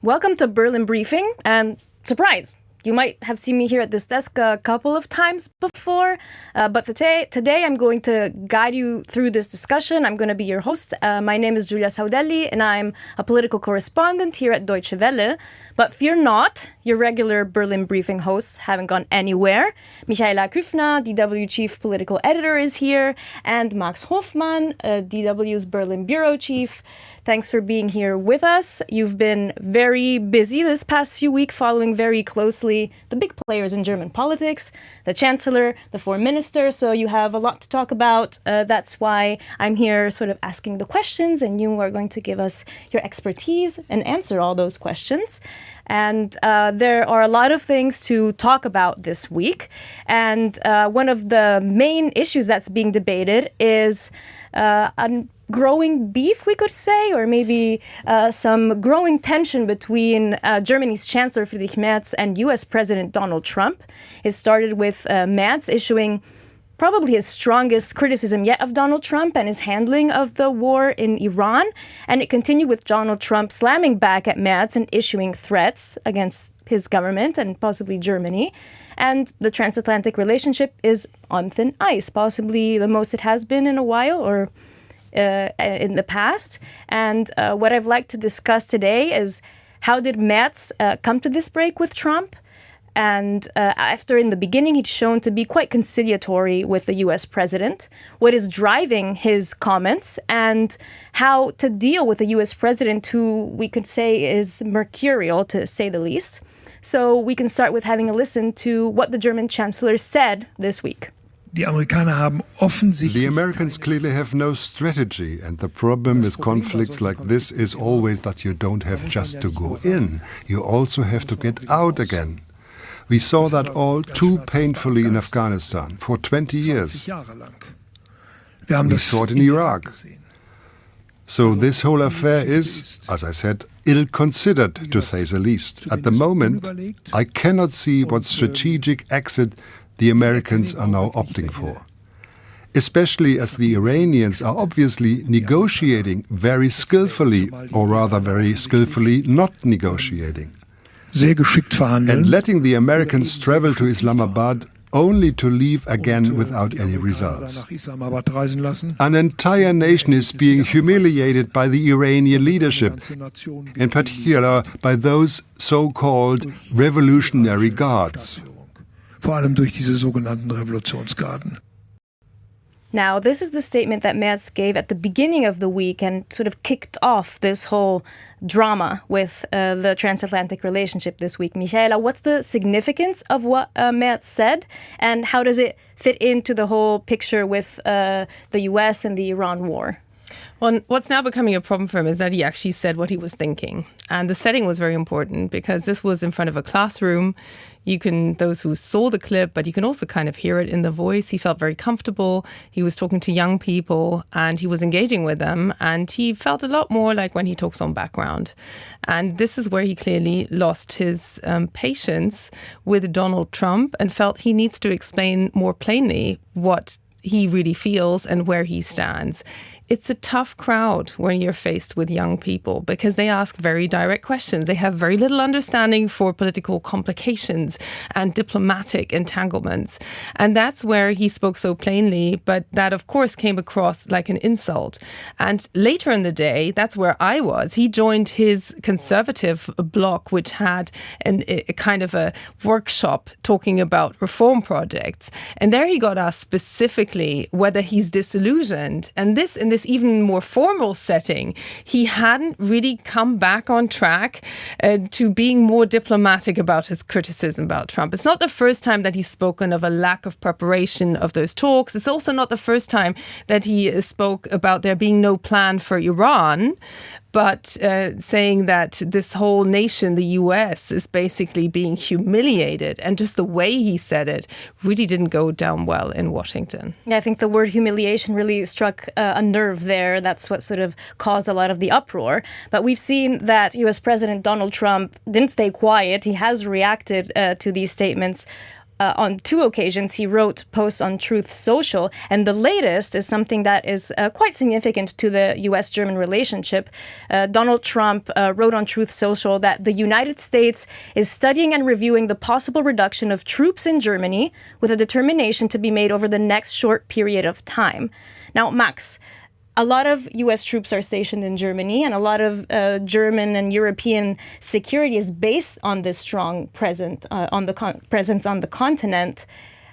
Welcome to Berlin Briefing, and surprise! You might have seen me here at this desk a couple of times before, but today I'm going to guide you through this discussion. I'm going to be your host. My name is Giulia Saudelli, and I'm a political correspondent here at Deutsche Welle. But fear not, your regular Berlin Briefing hosts haven't gone anywhere. Michaela Küfner, DW Chief Political Editor, is here, and Max Hofmann, DW's Berlin Bureau Chief. Thanks for being here with us. You've been very busy this past few weeks, following very closely the big players in German politics, the Chancellor, the Foreign Minister, so you have a lot to talk about. That's why I'm here sort of asking the questions, and you are going to give us your expertise and answer all those questions. And there are a lot of things to talk about this week. And one of the main issues that's being debated is growing beef, we could say, or maybe some growing tension between Germany's Chancellor Friedrich Merz and U.S. President Donald Trump. It started with Merz issuing probably his strongest criticism yet of Donald Trump and his handling of the war in Iran. And it continued with Donald Trump slamming back at Merz and issuing threats against his government and possibly Germany. And the transatlantic relationship is on thin ice, possibly the most it has been in a while, or in the past. And what I'd like to discuss today is how did Merz come to this break with Trump? And after in the beginning he'd shown to be quite conciliatory with the US president, what is driving his comments, and how to deal with a US president who we could say is mercurial, to say the least. So we can start with having a listen to what the German Chancellor said this week. The Americans clearly have no strategy, and the problem with conflicts like this is always that you don't have just to go in, you also have to get out again. We saw that all too painfully in Afghanistan for 20 years. We saw it in Iraq. So this whole affair is, as I said, ill-considered, to say the least. At the moment, I cannot see what strategic exit the Americans are now opting for, especially as the Iranians are obviously negotiating very skillfully, or rather very skillfully not negotiating, and letting the Americans travel to Islamabad only to leave again without any results. An entire nation is being humiliated by the Iranian leadership, in particular by those so-called revolutionary guards. Now, this is the statement that Merz gave at the beginning of the week and sort of kicked off this whole drama with the transatlantic relationship this week. Michaela, what's the significance of what Merz said, and how does it fit into the whole picture with the US and the Iran war? Well, what's now becoming a problem for him is that he actually said what he was thinking. And the setting was very important because this was in front of a classroom. Those who saw the clip, but you can also kind of hear it in the voice. He felt very comfortable. He was talking to young people and he was engaging with them. And he felt a lot more like when he talks on background. And this is where he clearly lost his patience with Donald Trump and felt he needs to explain more plainly what he really feels and where he stands. It's a tough crowd when you're faced with young people because they ask very direct questions. They have very little understanding for political complications and diplomatic entanglements. And that's where he spoke so plainly, but that of course came across like an insult. And later in the day, that's where I was. He joined his conservative bloc, which had a kind of a workshop talking about reform projects. And there he got asked specifically whether he's disillusioned. And in this even more formal setting, he hadn't really come back on track to being more diplomatic about his criticism about Trump. It's not the first time that he's spoken of a lack of preparation of those talks. It's also not the first time that he spoke about there being no plan for Iran, but saying that this whole nation, the US, is basically being humiliated. And just the way he said it really didn't go down well in Washington. Yeah, I think the word humiliation really struck a nerve there. That's what sort of caused a lot of the uproar. But we've seen that US President Donald Trump didn't stay quiet. He has reacted to these statements on 2 occasions, he wrote posts on Truth Social. And the latest is something that is quite significant to the U.S.-German relationship. Donald Trump wrote on Truth Social that the United States is studying and reviewing the possible reduction of troops in Germany with a determination to be made over the next short period of time. Now, Max, a lot of U.S. troops are stationed in Germany, and a lot of German and European security is based on this strong presence on the continent.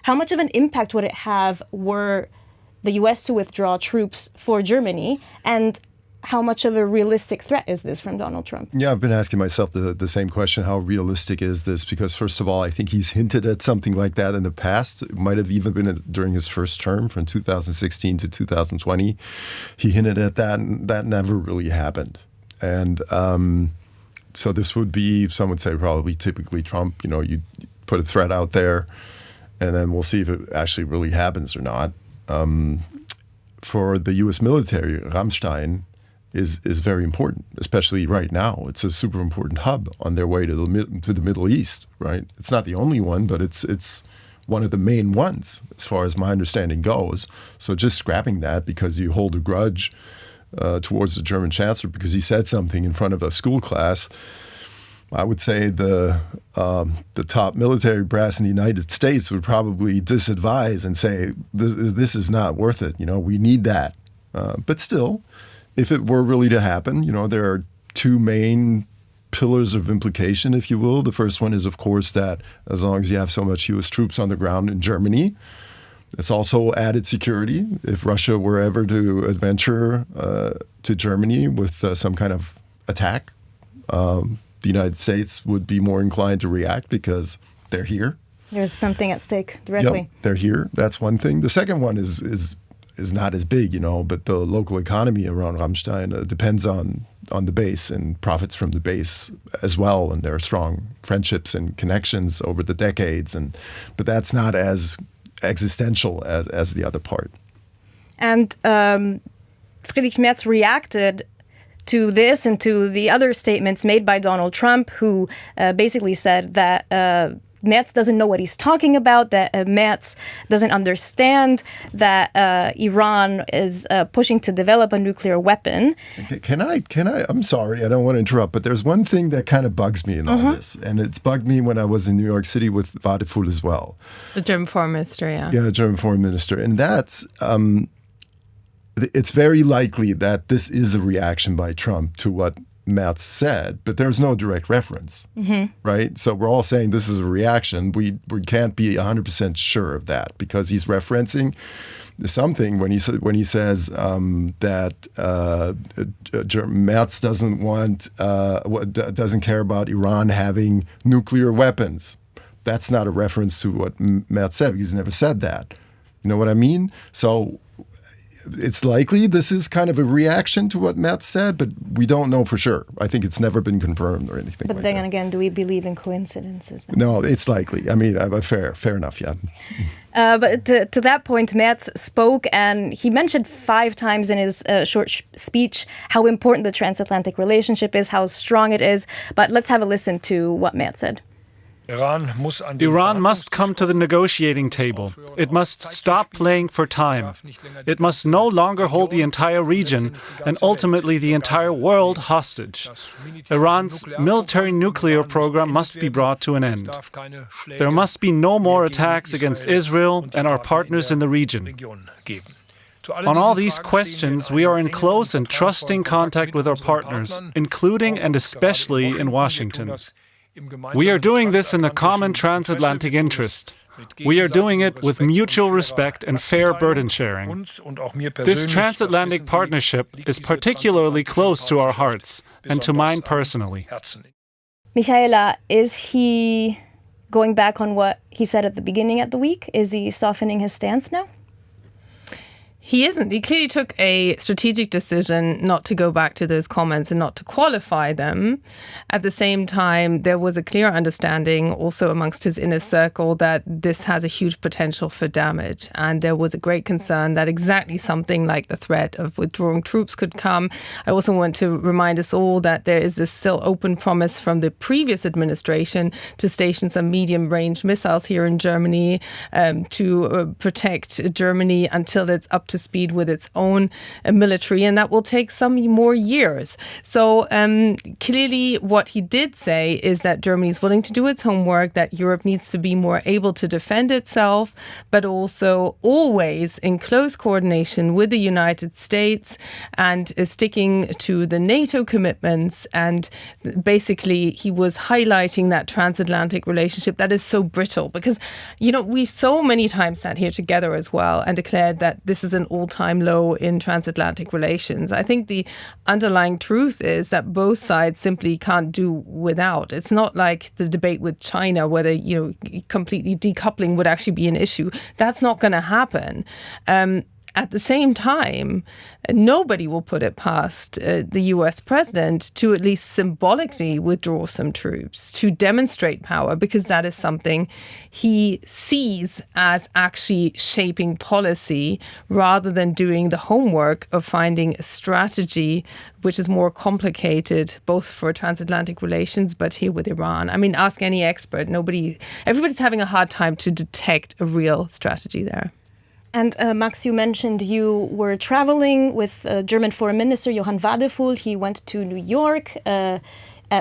How much of an impact would it have were the U.S. to withdraw troops for Germany? And how much of a realistic threat is this from Donald Trump? Yeah, I've been asking myself the same question. How realistic is this? Because first of all, I think he's hinted at something like that in the past. It might have even been during his first term from 2016 to 2020. He hinted at that, and that never really happened. And so this would be, some would say, probably typically Trump. You put a threat out there, and then we'll see if it actually really happens or not. For the U.S. military, Ramstein is very important, especially right now. It's a super important hub on their way to the Middle East, right? It's not the only one, but it's one of the main ones, as far as my understanding goes. So just scrapping that because you hold a grudge towards the German Chancellor because he said something in front of a school class, I would say the top military brass in the United States would probably disadvise and say, this is not worth it. We need that. But still, if it were really to happen, there are 2 main pillars of implication, if you will. The first one is, of course, that as long as you have so much U.S. troops on the ground in Germany, it's also added security. If Russia were ever to adventure to Germany with some kind of attack, the United States would be more inclined to react because they're here. There's something at stake directly. Yep, they're here. That's one thing. The second one is not as big, but the local economy around Ramstein depends on the base and profits from the base as well. And there are strong friendships and connections over the decades. But that's not as existential as the other part. And Friedrich Merz reacted to this and to the other statements made by Donald Trump, who basically said that Merz doesn't know what he's talking about, that Merz doesn't understand that Iran is pushing to develop a nuclear weapon. Can I, I'm sorry, I don't want to interrupt, but there's one thing that kind of bugs me in all this, and it's bugged me when I was in New York City with Vadeful as well. The German foreign minister, yeah. Yeah, German foreign minister. And that's, it's very likely that this is a reaction by Trump to what Merz said, but there's no direct reference, right? So we're all saying this is a reaction. We can't be 100% sure of that because he's referencing something when he says that Merz doesn't care about Iran having nuclear weapons. That's not a reference to what Merz said. He's never said that. You know what I mean? So it's likely this is kind of a reaction to what Merz said, but we don't know for sure. I think it's never been confirmed or anything like that. But then again, do we believe in coincidences? No, it's likely. I mean, fair enough, yeah. But to that point, Merz spoke, and he mentioned 5 times in his short speech how important the transatlantic relationship is, how strong it is. But let's have a listen to what Merz said. Iran must come to the negotiating table. It must stop playing for time. It must no longer hold the entire region and ultimately the entire world hostage. Iran's military nuclear program must be brought to an end. There must be no more attacks against Israel and our partners in the region. On all these questions, we are in close and trusting contact with our partners, including and especially in Washington. We are doing this in the common transatlantic interest. We are doing it with mutual respect and fair burden sharing. This transatlantic partnership is particularly close to our hearts and to mine personally. Michaela, is he going back on what he said at the beginning of the week? Is he softening his stance now? He isn't. He clearly took a strategic decision not to go back to those comments and not to qualify them. At the same time, there was a clear understanding also amongst his inner circle that this has a huge potential for damage. And there was a great concern that exactly something like the threat of withdrawing troops could come. I also want to remind us all that there is this still open promise from the previous administration to station some medium-range missiles here in Germany to protect Germany until it's up to speed with its own military, and that will take some more years. So clearly what he did say is that Germany is willing to do its homework, that Europe needs to be more able to defend itself, but also always in close coordination with the United States and sticking to the NATO commitments. And basically he was highlighting that transatlantic relationship that is so brittle because, we've so many times sat here together as well and declared that this is an all-time low in transatlantic relations. I think the underlying truth is that both sides simply can't do without. It's not like the debate with China, whether completely decoupling would actually be an issue. That's not going to happen. At the same time, nobody will put it past the US president to at least symbolically withdraw some troops, to demonstrate power, because that is something he sees as actually shaping policy rather than doing the homework of finding a strategy which is more complicated, both for transatlantic relations, but here with Iran. I mean, ask any expert. Everybody's having a hard time to detect a real strategy there. And Max, you mentioned you were traveling with German Foreign Minister Johann Wadephul. He went to New York.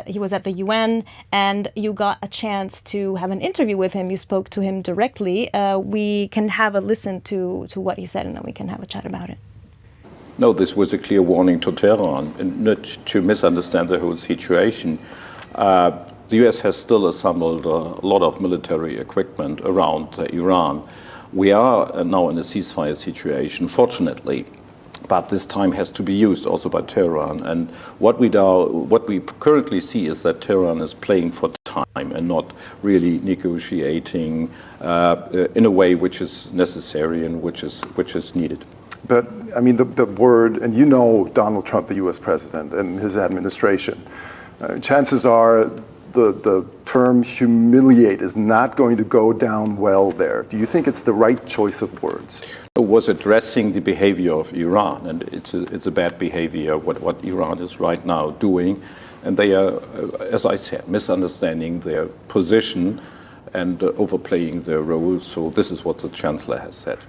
He was at the UN, and you got a chance to have an interview with him. You spoke to him directly. We can have a listen to what he said, and then we can have a chat about it. No, this was a clear warning to Tehran, and not to misunderstand the whole situation. The US has still assembled a lot of military equipment around Iran. We are now in a ceasefire situation, fortunately, but this time has to be used also by Tehran. And what we currently see is that Tehran is playing for time and not really negotiating in a way which is necessary and which is needed. But I mean, the word, and Donald Trump, the U.S. president, and his administration, chances are the term humiliate is not going to go down well there. Do you think it's the right choice of words? It was addressing the behavior of Iran, and it's a bad behavior, what Iran is right now doing. And they are, as I said, misunderstanding their position and overplaying their role. So this is what the Chancellor has said.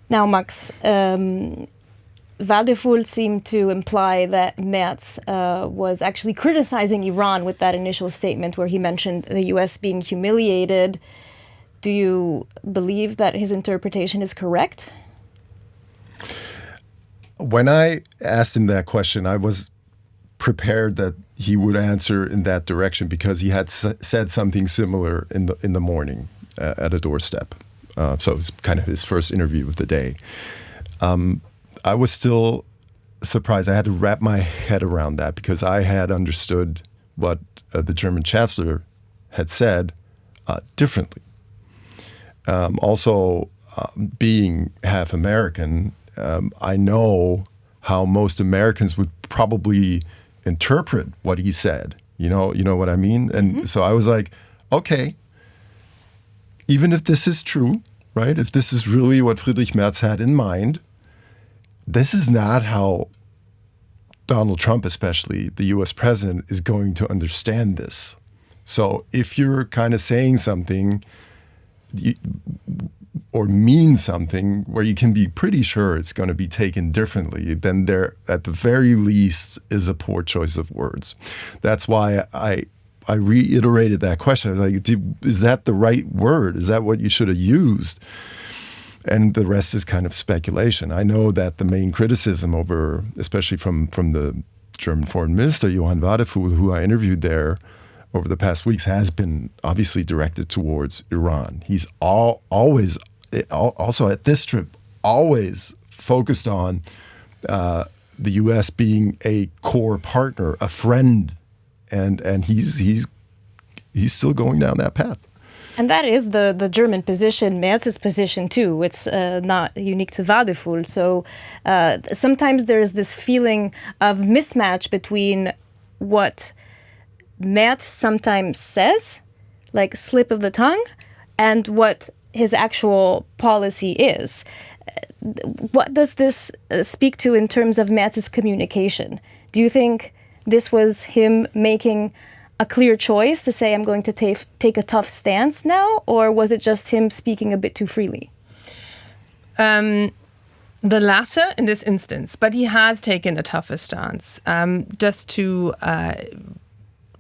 Now, Max, Wadephul seemed to imply that Merz was actually criticizing Iran with that initial statement where he mentioned the US being humiliated. Do you believe that his interpretation is correct? When I asked him that question, I was prepared that he would answer in that direction because he had said something similar in the morning at a doorstep. So it's kind of his first interview of the day. I was still surprised. I had to wrap my head around that because I had understood what the German Chancellor had said differently. Also, being half American, I know how most Americans would probably interpret what he said. You know what I mean? And so I was like, okay, even if this is true, right? If this is really what Friedrich Merz had in mind, this is not how Donald Trump, especially the U.S. president, is going to understand this. So if you're kind of saying something or mean something where you can be pretty sure it's going to be taken differently, then there, at the very least, is a poor choice of words. That's why I reiterated that question. I was like, is that the right word? Is that what you should have used? And the rest is kind of speculation. I know that the main criticism especially from the German Foreign Minister, Johann Wadephul, who I interviewed there over the past weeks, has been obviously directed towards Iran. He's always, also at this trip, always focused on the U.S. being a core partner, a friend, and he's still going down that path. And that is the German position, Merz's position too. It's not unique to Wadephul. So sometimes there's this feeling of mismatch between what Merz sometimes says, like slip of the tongue, and what his actual policy is. What does this speak to in terms of Merz's communication? Do you think this was him making a clear choice to say, I'm going to take a tough stance now, or was it just him speaking a bit too freely? The latter in this instance, but he has taken a tougher stance. Just to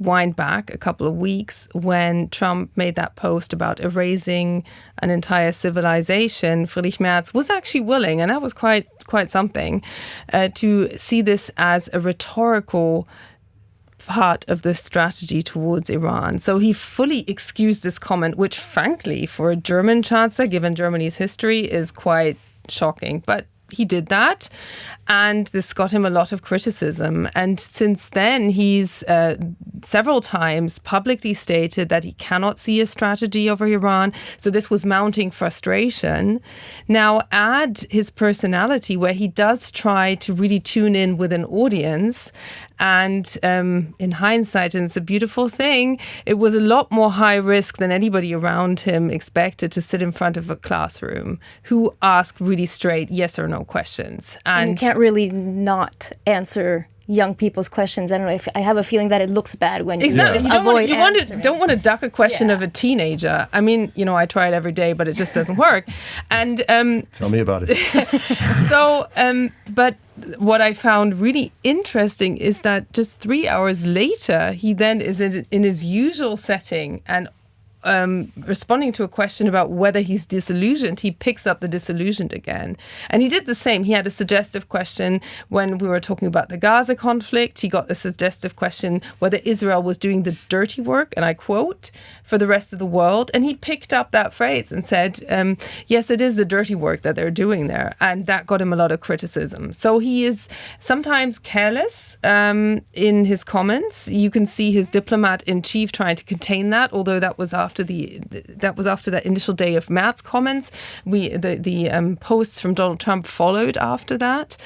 wind back a couple of weeks, when Trump made that post about erasing an entire civilization, Friedrich Merz was actually willing, and that was quite something, to see this as a rhetorical part of the strategy towards Iran. So he fully excused this comment, which frankly, for a German chancellor, given Germany's history, is quite shocking. But he did that, and this got him a lot of criticism. And since then, he's several times publicly stated that he cannot see a strategy over Iran. So this was mounting frustration. Now add his personality, where he does try to really tune in with an audience. And in hindsight, and it's a beautiful thing, it was a lot more high risk than anybody around him expected to sit in front of a classroom who asked really straight yes or no questions. And you can't really not answer young people's questions. I don't know, if I have a feeling that it looks bad when you don't want to duck a question of a teenager. I mean, I try it every day, but it just doesn't work. And tell me about it. So, but what I found really interesting is that just 3 hours later, he then is in his usual setting and responding to a question about whether he's disillusioned, he picks up the disillusioned again. And he did the same. He had a suggestive question when we were talking about the Gaza conflict. He got the suggestive question whether Israel was doing the dirty work, and I quote, for the rest of the world. And he picked up that phrase and said, yes, it is the dirty work that they're doing there. And that got him a lot of criticism. So he is sometimes careless in his comments. You can see his diplomat-in-chief trying to contain that, although that was after that initial day of Merz comments. The posts from Donald Trump followed after that.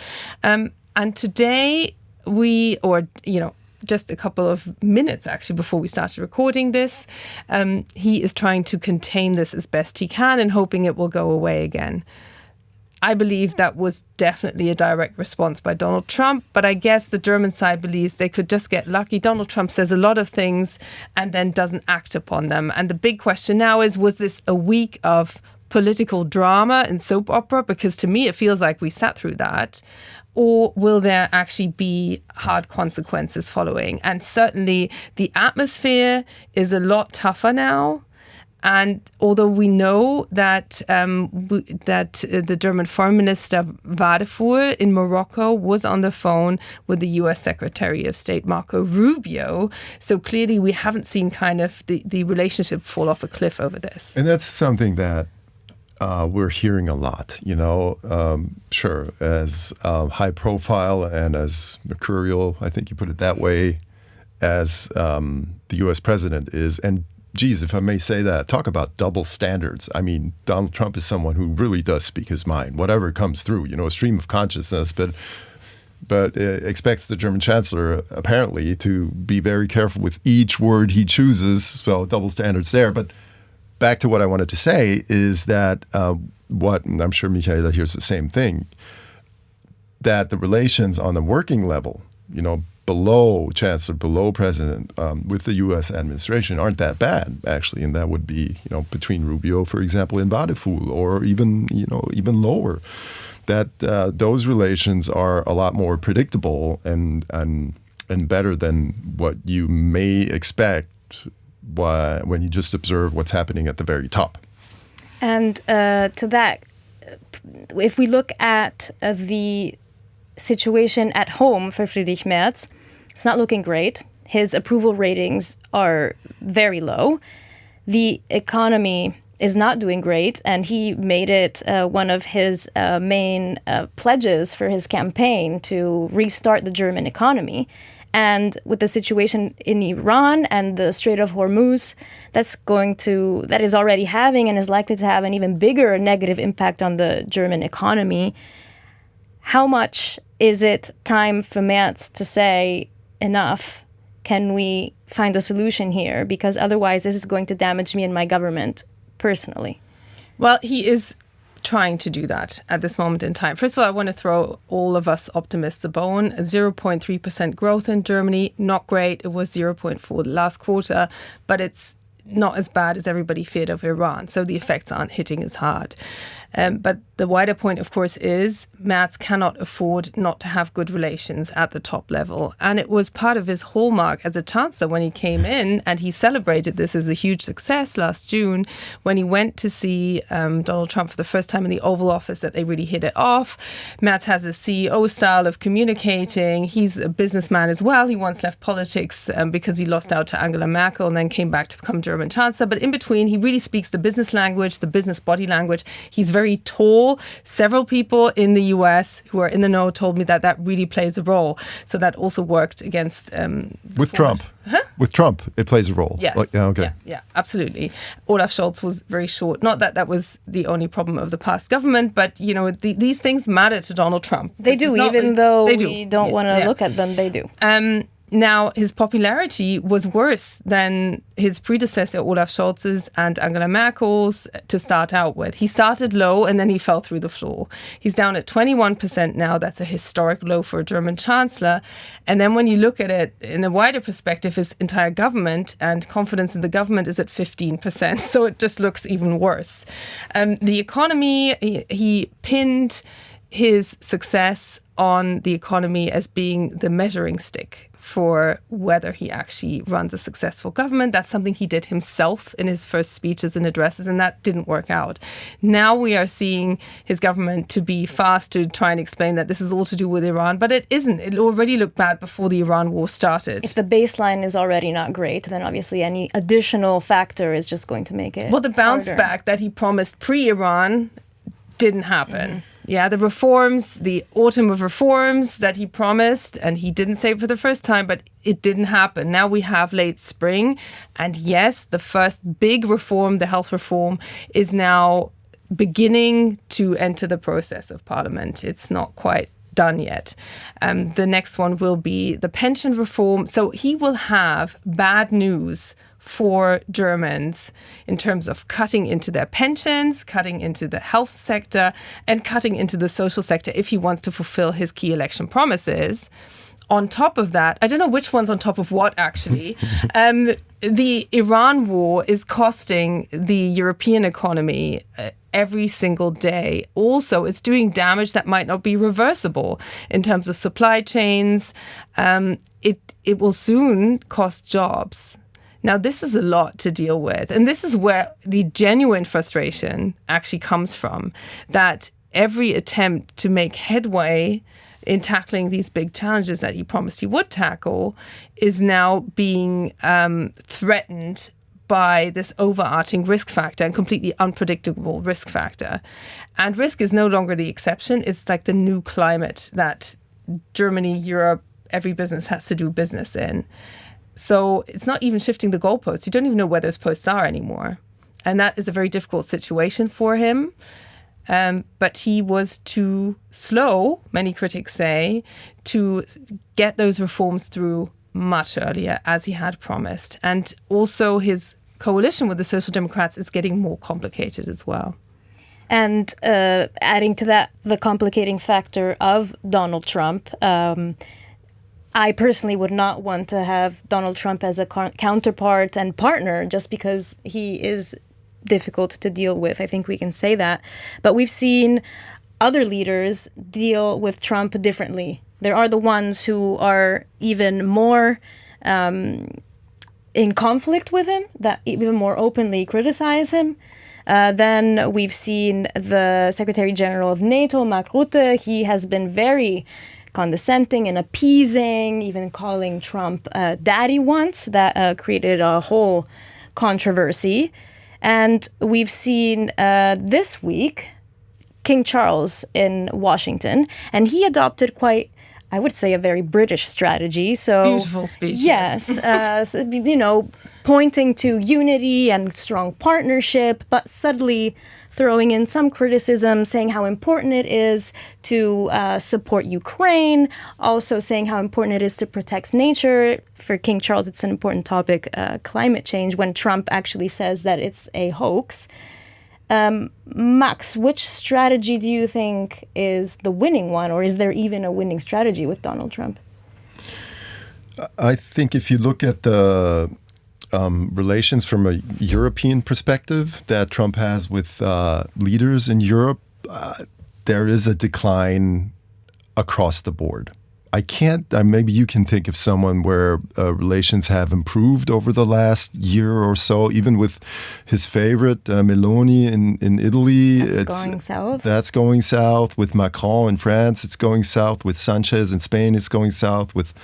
And today just a couple of minutes actually before we started recording this, he is trying to contain this as best he can and hoping it will go away again. I believe that was definitely a direct response by Donald Trump, but I guess the German side believes they could just get lucky. Donald Trump says a lot of things and then doesn't act upon them. And the big question now is, was this a week of political drama and soap opera? Because to me, it feels like we sat through that. Or will there actually be hard consequences following? And certainly the atmosphere is a lot tougher now. And although we know that the German Foreign Minister Wadephul in Morocco was on the phone with the U.S. Secretary of State Marco Rubio, so clearly we haven't seen kind of the relationship fall off a cliff over this. And that's something that we're hearing a lot, sure, as high profile and as mercurial, I think you put it that way, as the U.S. president is. And geez, if I may say that, talk about double standards. I mean, Donald Trump is someone who really does speak his mind, whatever comes through, a stream of consciousness, but expects the German Chancellor apparently to be very careful with each word he chooses. So double standards there. But back to what I wanted to say is that and I'm sure Michaela hears the same thing, that the relations on the working level, below Chancellor, below President, with the U.S. administration aren't that bad, actually. And that would be, between Rubio, for example, and Wadephul, or even lower. That those relations are a lot more predictable and better than what you may expect when you just observe what's happening at the very top. And to that, if we look at the situation at home for Friedrich Merz, it's not looking great. His approval ratings are very low. The economy is not doing great, and he made it one of his main pledges for his campaign to restart the German economy. And with the situation in Iran and the Strait of Hormuz, that is already having and is likely to have an even bigger negative impact on the German economy. How much is it time for Merz to say, enough? Can we find a solution here? Because otherwise this is going to damage me and my government personally. Well, he is trying to do that at this moment in time. First of all, I want to throw all of us optimists a bone. 0.3% growth in Germany, not great. It was 0.4% last quarter, but it's not as bad as everybody feared of Iran. So the effects aren't hitting as hard. But the wider point, of course, is Merz cannot afford not to have good relations at the top level. And it was part of his hallmark as a chancellor when he came in, and he celebrated this as a huge success last June when he went to see Donald Trump for the first time in the Oval Office, that they really hit it off. Merz has a CEO style of communicating. He's a businessman as well. He once left politics because he lost out to Angela Merkel and then came back to become German Chancellor. But in between, he really speaks the business language, the business body language. He's very tall. Several people in the US who are in the know told me that really plays a role. So that also worked against... with Trump. Huh? With Trump, it plays a role. Yes. Yeah, absolutely. Olaf Scholz was very short. Not that was the only problem of the past government, but, these things matter to Donald Trump. They do, even though we don't want to look at them, they do. Now, his popularity was worse than his predecessor, Olaf Scholz's and Angela Merkel's, to start out with. He started low and then he fell through the floor. He's down at 21% now. That's a historic low for a German chancellor. And then when you look at it in a wider perspective, his entire government and confidence in the government is at 15%. So it just looks even worse. The economy, he pinned his success on the economy as being the measuring stick for whether he actually runs a successful government. That's something he did himself in his first speeches and addresses, and that didn't work out. Now we are seeing his government to be fast to try and explain that this is all to do with Iran, but it isn't. It already looked bad before the Iran war started. If the baseline is already not great, then obviously any additional factor is just going to make it Well, the bounce harder. back that he promised pre-Iran didn't happen. Mm-hmm. Yeah, the reforms, the autumn of reforms that he promised, and he didn't say it for the first time, but it didn't happen. Now we have late spring. And yes, the first big reform, the health reform, is now beginning to enter the process of Parliament. It's not quite done yet. The next one will be the pension reform. So he will have bad news for Germans in terms of cutting into their pensions, cutting into the health sector, and cutting into the social sector if he wants to fulfill his key election promises. On top of that, I don't know which one's on top of what, actually. The Iran war is costing the European economy every single day. Also, it's doing damage that might not be reversible in terms of supply chains. It will soon cost jobs. Now, this is a lot to deal with. And this is where the genuine frustration actually comes from, that every attempt to make headway in tackling these big challenges that he promised he would tackle is now being threatened by this overarching risk factor and completely unpredictable risk factor. And risk is no longer the exception. It's like the new climate that Germany, Europe, every business has to do business in. So it's not even shifting the goalposts. You don't even know where those posts are anymore. And that is a very difficult situation for him. But he was too slow, many critics say, to get those reforms through much earlier, as he had promised. And also his coalition with the Social Democrats is getting more complicated as well. And adding to that, the complicating factor of Donald Trump, I personally would not want to have Donald Trump as a counterpart and partner just because he is difficult to deal with. I think we can say that. But we've seen other leaders deal with Trump differently. There are the ones who are even more in conflict with him, that even more openly criticize him. Then we've seen the Secretary General of NATO, Mark Rutte. He has been very condescending and appeasing, even calling Trump daddy once. That created a whole controversy. And we've seen this week King Charles in Washington, and he adopted quite I would say, a very British strategy. So beautiful speech. Yes, pointing to unity and strong partnership, but subtly throwing in some criticism, saying how important it is to support Ukraine, also saying how important it is to protect nature. For King Charles, it's an important topic, climate change, when Trump actually says that it's a hoax. Max, which strategy do you think is the winning one, or is there even a winning strategy with Donald Trump? I think if you look at the relations from a European perspective that Trump has with leaders in Europe, there is a decline across the board. I can't, maybe you can think of someone where relations have improved over the last year or so, even with his favorite, Meloni in Italy. That's going south. That's going south. With Macron in France, it's going south. With Sanchez in Spain, it's going south. With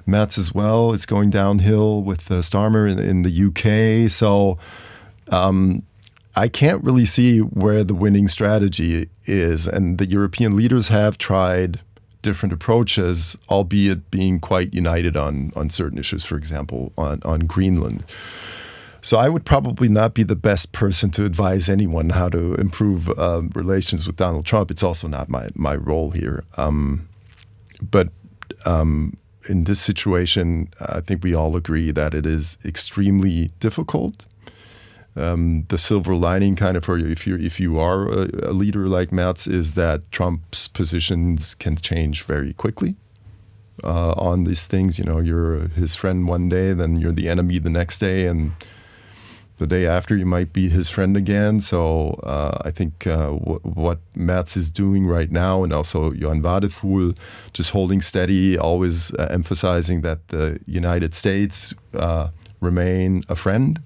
Merz as well, it's going downhill. With Starmer in the UK. So I can't really see where the winning strategy is. And the European leaders have tried different approaches, albeit being quite united on certain issues, for example, on Greenland. So I would probably not be the best person to advise anyone how to improve relations with Donald Trump. It's also not my role here. But in this situation, I think we all agree that it is extremely difficult. The silver lining kind of for you, if you are a leader like Merz, is that Trump's positions can change very quickly on these things. You know, you're his friend one day, then you're the enemy the next day, and the day after you might be his friend again. So I think what Merz is doing right now, and also Johann Wadefuhl, just holding steady, always emphasizing that the United States remain a friend.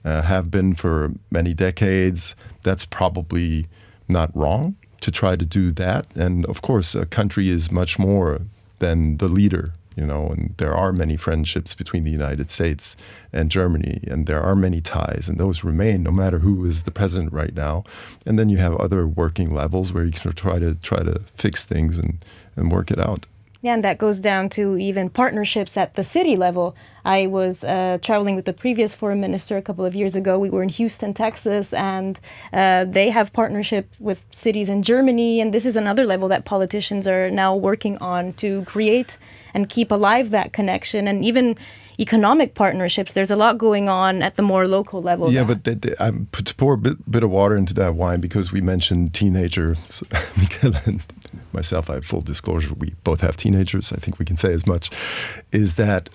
Have been for many decades. That's probably not wrong to try to do that. And of course, a country is much more than the leader, you know, and there are many friendships between the United States and Germany, and there are many ties, and those remain no matter who is the president right now. And then you have other working levels where you can try to fix things and work it out. Yeah, and that goes down to even partnerships at the city level. I was traveling with the previous foreign minister a couple of years ago. We were in Houston, Texas, and they have partnership with cities in Germany. And this is another level that politicians are now working on to create and keep alive that connection. And even economic partnerships, there's a lot going on at the more local level. Yeah, but I put to pour a bit of water into that wine because we mentioned teenagers, Michaela and myself, I have full disclosure, we both have teenagers, I think we can say as much, is that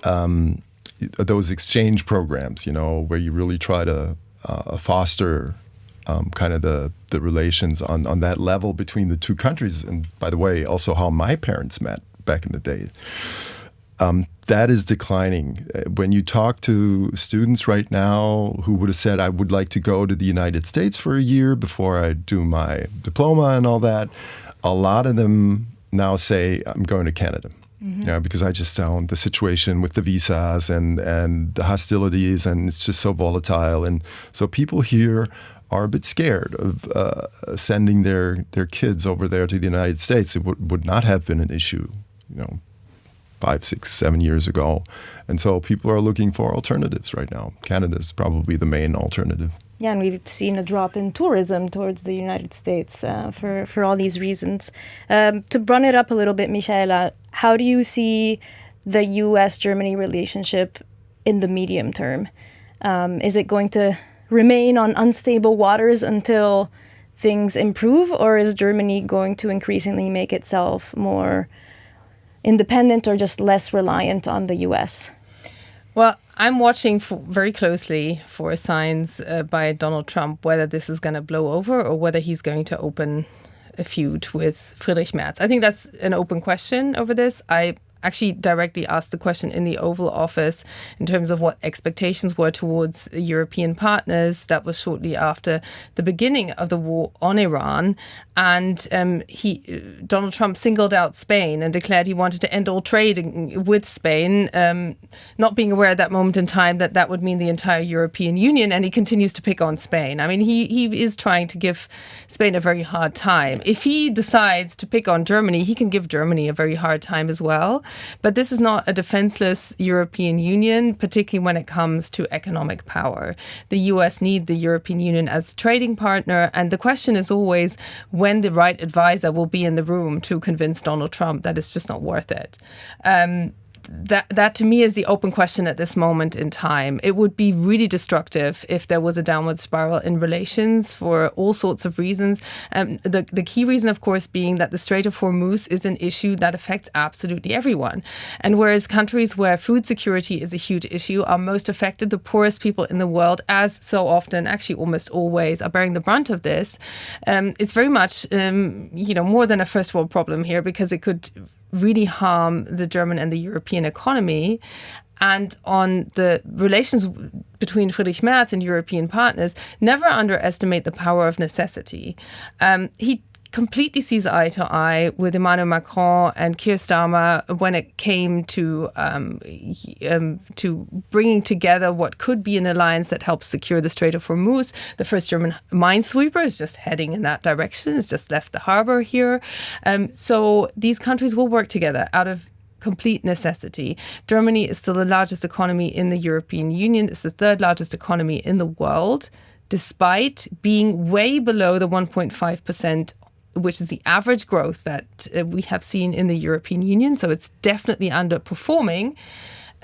those exchange programs, you know, where you really try to foster kind of the relations on that level between the two countries. And by the way, also how my parents met back in the day. That is declining. When you talk to students right now who would have said, I would like to go to the United States for a year before I do my diploma and all that, a lot of them now say, I'm going to Canada. Mm-hmm. You know, because I just found the situation with the visas and the hostilities, and it's just so volatile. And so people here are a bit scared of sending their kids over there to the United States. It would not have been an issue, you know, 5, 6, 7 years ago. And so people are looking for alternatives right now. Canada is probably the main alternative. Yeah, and we've seen a drop in tourism towards the United States for all these reasons. To run it up a little bit, Michaela, how do you see the U.S.-Germany relationship in the medium term? Is it going to remain on unstable waters until things improve, or is Germany going to increasingly make itself more independent or just less reliant on the U.S.? Well, I'm watching very closely for signs by Donald Trump whether this is going to blow over or whether he's going to open a feud with Friedrich Merz. I think that's an open question over this. I actually directly asked the question in the Oval Office in terms of what expectations were towards European partners. That was shortly after the beginning of the war on Iran. And Donald Trump singled out Spain and declared he wanted to end all trade with Spain, not being aware at that moment in time that that would mean the entire European Union. And he continues to pick on Spain. I mean, he is trying to give Spain a very hard time. If he decides to pick on Germany, he can give Germany a very hard time as well. But this is not a defenseless European Union, particularly when it comes to economic power. The US need the European Union as a trading partner. And the question is always when the right advisor will be in the room to convince Donald Trump that it's just not worth it. That to me is the open question at this moment in time. It would be really destructive if there was a downward spiral in relations for all sorts of reasons. The key reason, of course, being that the Strait of Hormuz is an issue that affects absolutely everyone. And whereas countries where food security is a huge issue are most affected, the poorest people in the world, as so often, actually almost always, are bearing the brunt of this. It's very much, more than a first world problem here, because it could really harm the German and the European economy. And on the relations between Friedrich Merz and European partners, never underestimate the power of necessity. He completely sees eye to eye with Emmanuel Macron and Keir Starmer when it came to bringing together what could be an alliance that helps secure the Strait of Hormuz. The first German minesweeper is just heading in that direction. It's just left the harbor here. So these countries will work together out of complete necessity. Germany is still the largest economy in the European Union. It's the third largest economy in the world, despite being way below the 1.5%, which is the average growth that we have seen in the European Union. So it's definitely underperforming.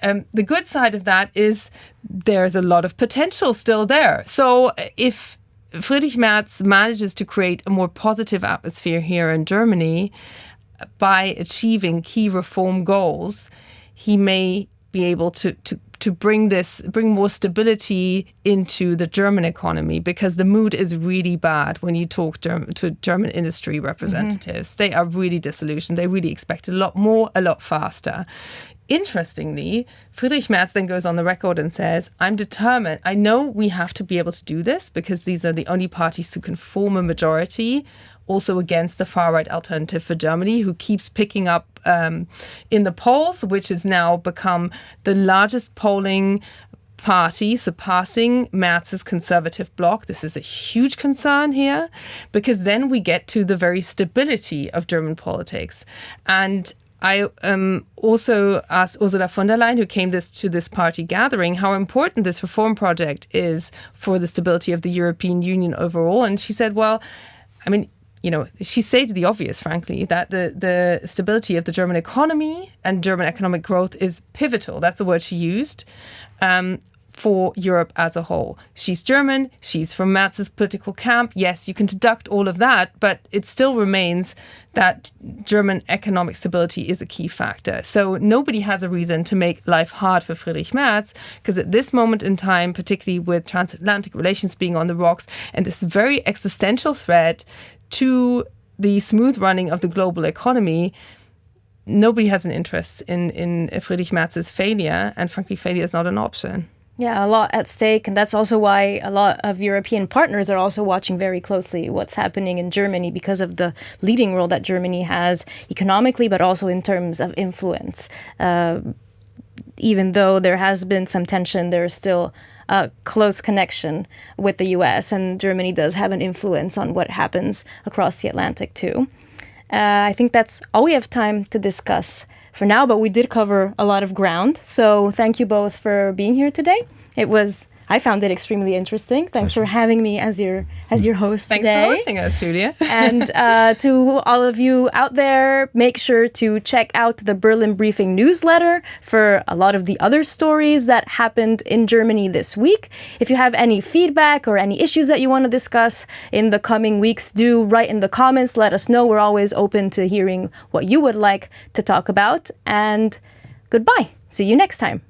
The good side of that is there's a lot of potential still there. So if Friedrich Merz manages to create a more positive atmosphere here in Germany by achieving key reform goals, he may be able to bring more stability into the German economy, because the mood is really bad when you talk to German industry representatives. Mm-hmm. They are really disillusioned. They really expect a lot more, a lot faster. Interestingly, Friedrich Merz then goes on the record and says, I'm determined. I know we have to be able to do this because these are the only parties who can form a majority, also against the far-right Alternative for Germany, who keeps picking up in the polls, which has now become the largest polling party, surpassing Merz's conservative bloc. This is a huge concern here, because then we get to the very stability of German politics. And I also asked Ursula von der Leyen, who came to this party gathering, how important this reform project is for the stability of the European Union overall. And she said, well, I mean, she stated the obvious, frankly, that the stability of the German economy and German economic growth is pivotal. That's the word she used for Europe as a whole. She's German. She's from Merz's political camp. Yes, you can deduct all of that, but it still remains that German economic stability is a key factor. So nobody has a reason to make life hard for Friedrich Merz, because at this moment in time, particularly with transatlantic relations being on the rocks and this very existential threat to the smooth running of the global economy, nobody has an interest in Friedrich Merz's failure, and frankly, failure is not an option. Yeah, a lot at stake, and that's also why a lot of European partners are also watching very closely what's happening in Germany, because of the leading role that Germany has economically, but also in terms of influence. Even though there has been some tension, there's still a close connection with the US, and Germany does have an influence on what happens across the Atlantic too. I think that's all we have time to discuss for now, but we did cover a lot of ground. So thank you both for being here today. I found it extremely interesting. Thanks for having me as your host today. Thanks for hosting us, Giulia. And to all of you out there, make sure to check out the Berlin Briefing newsletter for a lot of the other stories that happened in Germany this week. If you have any feedback or any issues that you want to discuss in the coming weeks, do write in the comments. Let us know. We're always open to hearing what you would like to talk about. And goodbye. See you next time.